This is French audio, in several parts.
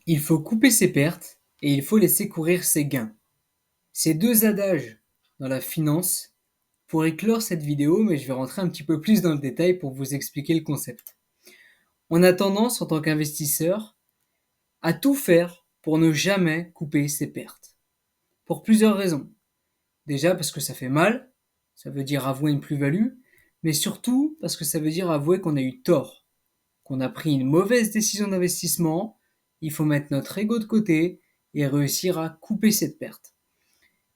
Il faut couper ses pertes et il faut laisser courir ses gains. Ces deux adages dans la finance pourraient clore cette vidéo, mais je vais rentrer un petit peu plus dans le détail pour vous expliquer le concept. On a tendance, en tant qu'investisseur, à tout faire pour ne jamais couper ses pertes. Pour plusieurs raisons. Déjà parce que ça fait mal, ça veut dire avouer une plus-value, mais surtout parce que ça veut dire avouer qu'on a eu tort, qu'on a pris une mauvaise décision d'investissement. Il faut mettre notre ego de côté et réussir à couper cette perte.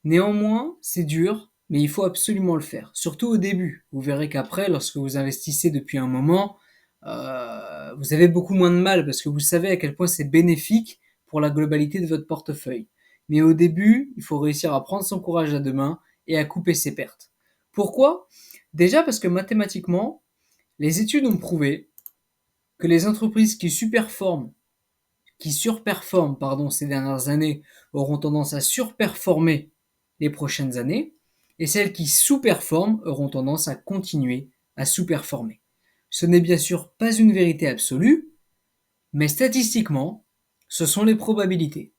Néanmoins, c'est dur, mais il faut absolument le faire, surtout au début. Vous verrez qu'après, lorsque vous investissez depuis un moment, vous avez beaucoup moins de mal parce que vous savez à quel point c'est bénéfique pour la globalité de votre portefeuille. Mais au début, il faut réussir à prendre son courage à deux mains et à couper ses pertes. Pourquoi? Déjà parce que mathématiquement, les études ont prouvé que les entreprises qui surperforment ces dernières années auront tendance à surperformer les prochaines années, et celles qui sous-performent auront tendance à continuer à sous-performer. Ce n'est bien sûr pas une vérité absolue, mais statistiquement, ce sont les probabilités.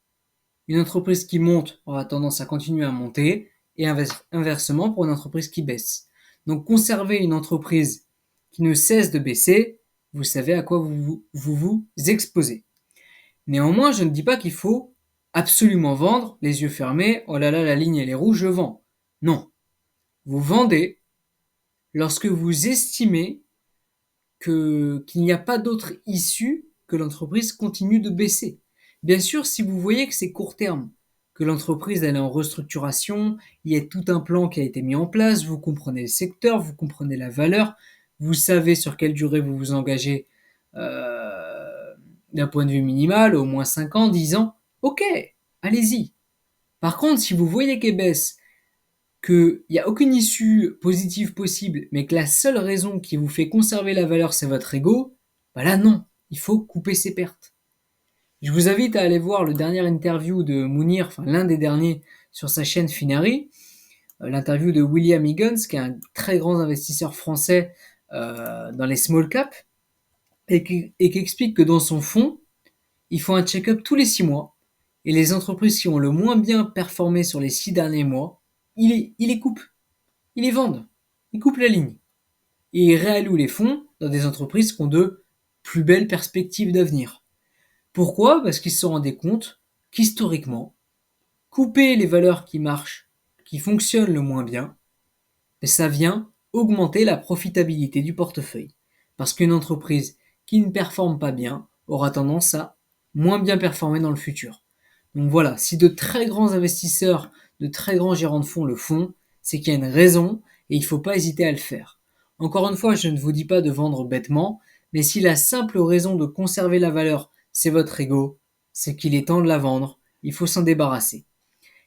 Une entreprise qui monte aura tendance à continuer à monter, et inversement pour une entreprise qui baisse. Donc conserver une entreprise qui ne cesse de baisser, vous savez à quoi vous exposez. Néanmoins, je ne dis pas qu'il faut absolument vendre les yeux fermés. Oh là là, la ligne elle est rouge, je vends. Non. Vous vendez lorsque vous estimez qu'il n'y a pas d'autre issue que l'entreprise continue de baisser. Bien sûr, si vous voyez que c'est court terme, que l'entreprise elle est en restructuration, il y a tout un plan qui a été mis en place, vous comprenez le secteur, vous comprenez la valeur, vous savez sur quelle durée vous vous engagez d'un point de vue minimal, au moins 5 ans, 10 ans, ok, allez-y. Par contre, si vous voyez qu'elle baisse, qu'il n'y a aucune issue positive possible, mais que la seule raison qui vous fait conserver la valeur, c'est votre ego, bah là non, il faut couper ses pertes. Je vous invite à aller voir le dernier interview de Mounir, enfin l'un des derniers sur sa chaîne Finari, l'interview de William Higgins, qui est un très grand investisseur français dans les small caps, et qui explique que dans son fonds, il faut un check-up tous les 6 mois, et les entreprises qui ont le moins bien performé sur les 6 derniers mois, il les coupe, il les vendent, il coupe la ligne. Et il réalloue les fonds dans des entreprises qui ont de plus belles perspectives d'avenir. Pourquoi? Parce qu'ils se sont rendus compte qu'historiquement, couper les valeurs qui marchent, qui fonctionnent le moins bien, ça vient augmenter la profitabilité du portefeuille. Parce qu'une entreprise qui ne performe pas bien aura tendance à moins bien performer dans le futur. Donc voilà, si de très grands investisseurs, de très grands gérants de fonds le font, c'est qu'il y a une raison et il ne faut pas hésiter à le faire. Encore une fois, je ne vous dis pas de vendre bêtement, mais si la simple raison de conserver la valeur, c'est votre ego, c'est qu'il est temps de la vendre, il faut s'en débarrasser.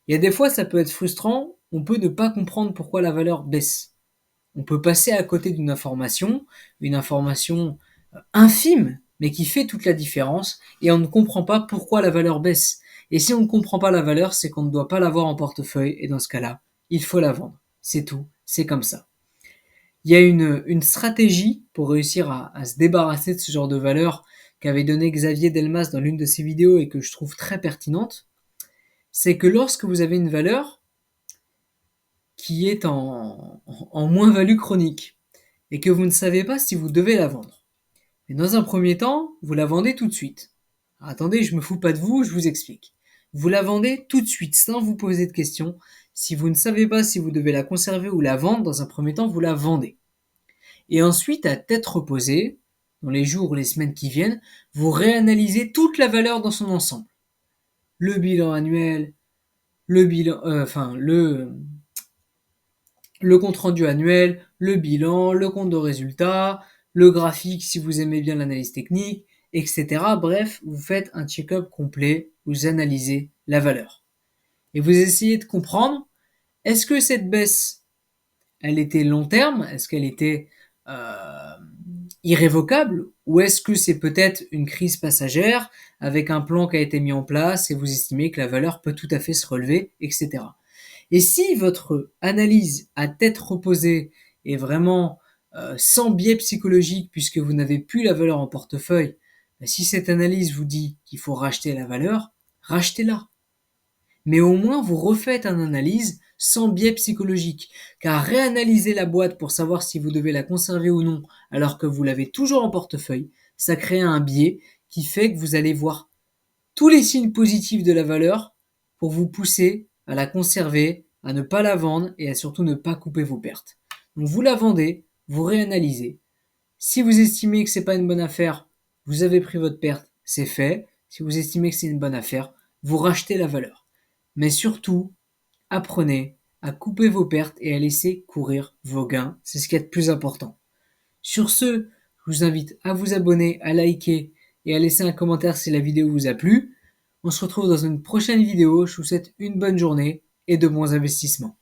Il y a des fois, ça peut être frustrant, on peut ne pas comprendre pourquoi la valeur baisse. On peut passer à côté une information infime, mais qui fait toute la différence, et on ne comprend pas pourquoi la valeur baisse. Et si on ne comprend pas la valeur, c'est qu'on ne doit pas l'avoir en portefeuille, et dans ce cas-là, il faut la vendre. C'est tout, c'est comme ça. Il y a une stratégie pour réussir à se débarrasser de ce genre de valeur qu'avait donné Xavier Delmas dans l'une de ses vidéos et que je trouve très pertinente. C'est que lorsque vous avez une valeur qui est en moins-value chronique et que vous ne savez pas si vous devez la vendre, mais dans un premier temps, vous la vendez tout de suite. Alors, attendez, je me fous pas de vous, je vous explique. Vous la vendez tout de suite sans vous poser de questions. Si vous ne savez pas si vous devez la conserver ou la vendre, dans un premier temps, vous la vendez. Et ensuite, à tête reposée, dans les jours ou les semaines qui viennent, vous réanalysez toute la valeur dans son ensemble. Le bilan annuel, le bilan, le compte rendu annuel, le bilan, le compte de résultat, le graphique si vous aimez bien l'analyse technique, etc. Bref, vous faites un check-up complet, vous analysez la valeur. Et vous essayez de comprendre, est-ce que cette baisse, elle était long terme? Est-ce qu'elle était euh, irrévocable? Ou est-ce que c'est peut-être une crise passagère avec un plan qui a été mis en place et vous estimez que la valeur peut tout à fait se relever, etc. Et si votre analyse à tête reposée est vraiment sans biais psychologique puisque vous n'avez plus la valeur en portefeuille, Si cette analyse vous dit qu'il faut racheter la valeur, rachetez-la. Mais au moins vous refaites une analyse sans biais psychologique, car réanalyser la boîte pour savoir si vous devez la conserver ou non alors que vous l'avez toujours en portefeuille, ça crée un biais qui fait que vous allez voir tous les signes positifs de la valeur pour vous pousser à la conserver, à ne pas la vendre et à surtout ne pas couper vos pertes. Donc vous la vendez, vous réanalysez. Si vous estimez que c'est pas une bonne affaire, vous avez pris votre perte, c'est fait. Si vous estimez que c'est une bonne affaire, vous rachetez la valeur. Mais surtout, apprenez à couper vos pertes et à laisser courir vos gains. C'est ce qui est le plus important. Sur ce, je vous invite à vous abonner, à liker et à laisser un commentaire si la vidéo vous a plu. On se retrouve dans une prochaine vidéo. Je vous souhaite une bonne journée et de bons investissements.